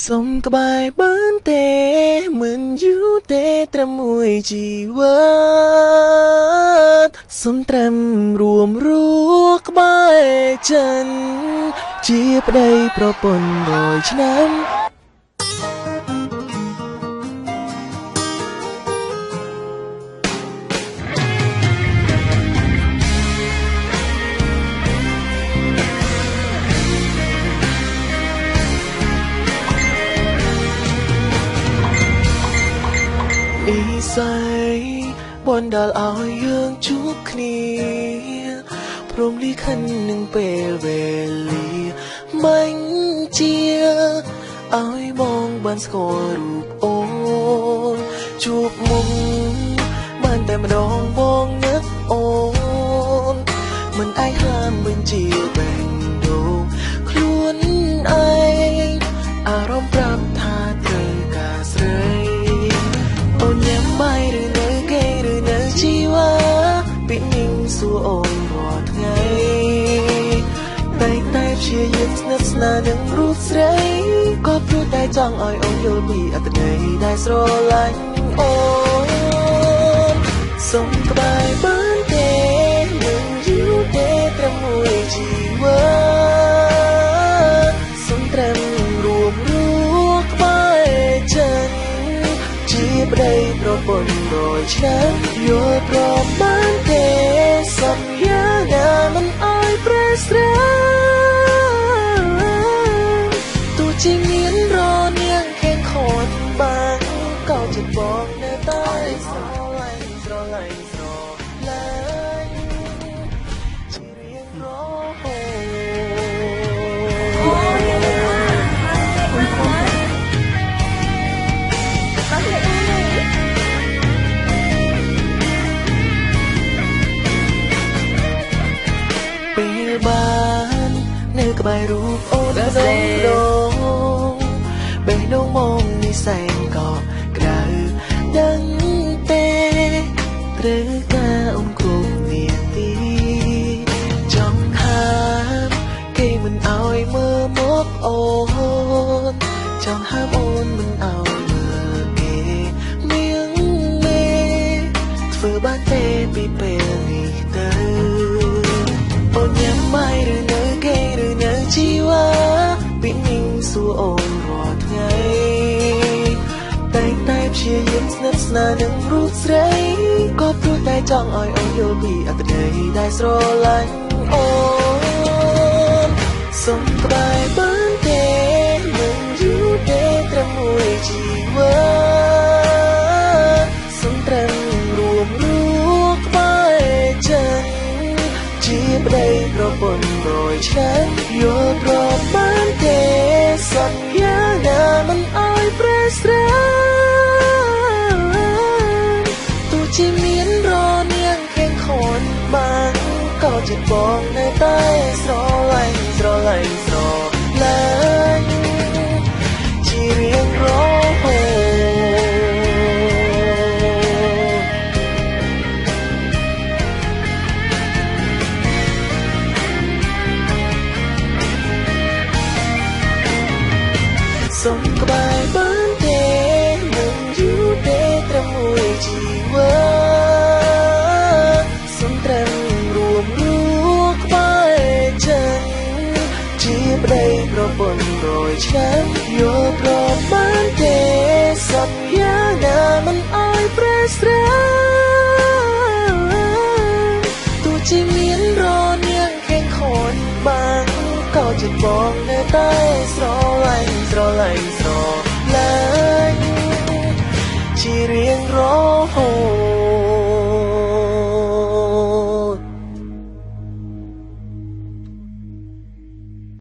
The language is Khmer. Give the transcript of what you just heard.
សុំក្បែរបានទេមិនយូរទេត្រឹមមួយជីវិតសុំត្រឹមរួមរស់ក្បែរចិនជាប្តីប្រពន្ធ100ឆ្នាំនិស័យបណ្ដាលឲ្យយើងជួបគ្នាព្រមលីខិននឹងពេលវេលាបាញ់ជាឲ្យបងបានស្គាល់រូបអូនជួបមុខបានតែម្ដងបងនឹកអូនមិនអាចហាមបញ្ជាបែងដូងខ្លួនឯងអារម្មណ៍ប្រាប់ថាត្រូវការស្រីអូនញ៉ាំបាយឬនៅគេឬនៅជីវ៉ាពីនឹងសួរអូនរាល់ថ្ងៃតែព្យាយាមស្និទ្ធស្នាលនឹងរូបស្រីក៏ព្រោះតែចង់ឲ្យអូនយល់ពីអត្ថន័យដែលស្រឡាញ់អូនសុំក្បែរបានទេមិនយូរទេត្រឹមមួយជីវិតសុំត្រឹមរួមរស់ក្បែរចិនជាប្តីប្រពន្ធ100ឆ្នាំយល់ព្រមបានទេសន្យាណាមិនឲ្យប្រេះស្រាទោះជាមានរនាងខេងខនបានក៏ចិត្តបងនៅតែស្រឡាញ់ស្រឡាញ់ជារៀងរហូពេលបាននៅក្បែររូបអូនដងបេះដូងមកនេះសែងក៏ក្តៅដឹងទេត្រូវការអូនគ្រប់នាទីចង់ហាមគេមិនឲ្យមើលមកអូនចង់ហាមអូនមិនឲ្យមើលគេមៀងមេធ្វើបានទេពីពេលនេះទៅអូនញ៉ាំបាយឬនៅគេឬនៅជីវ៉ាពីនឹងសួរអូនរាល់ថ្ងៃតែព្យាយាមស្និទ្ធស្នាលនឹងរូបស្រីក៏ព្រោះតែចង់ឲ្យអូនយល់ពីអត្ថន័យដែលស្រឡាញ់អូនសុំក្បែរបានទេមិនយូរទេត្រឹមមួយជីវិតសុំត្រឹមរួមរស់ក្បែរចិនជាប្តីប្រពន្ធ100ឆ្នាំយល់ព្រមបានទេសន្យាណាមិនឲ្យប្រេះស្រាទោះជាមានរនាងខេងខនបានក៏ចិត្តបងនៅតែស្រឡាញ់ជារៀងរហូតសុំក្បែរបានទេមិនយូរទេត្រឹមមួយជីវិតសុំត្រឹមរួមរស់ក្បែរចិនជាប្តីប្រពន្ធ100ឆ្នាំយល់ព្រមបានទេសន្យាណាមិនឲ្យប្រេះស្រាទោះជាមានរនាងខេងខនបានក៏ចិត្តបងនៅតែស្រឡាញ់ជារៀងរហូត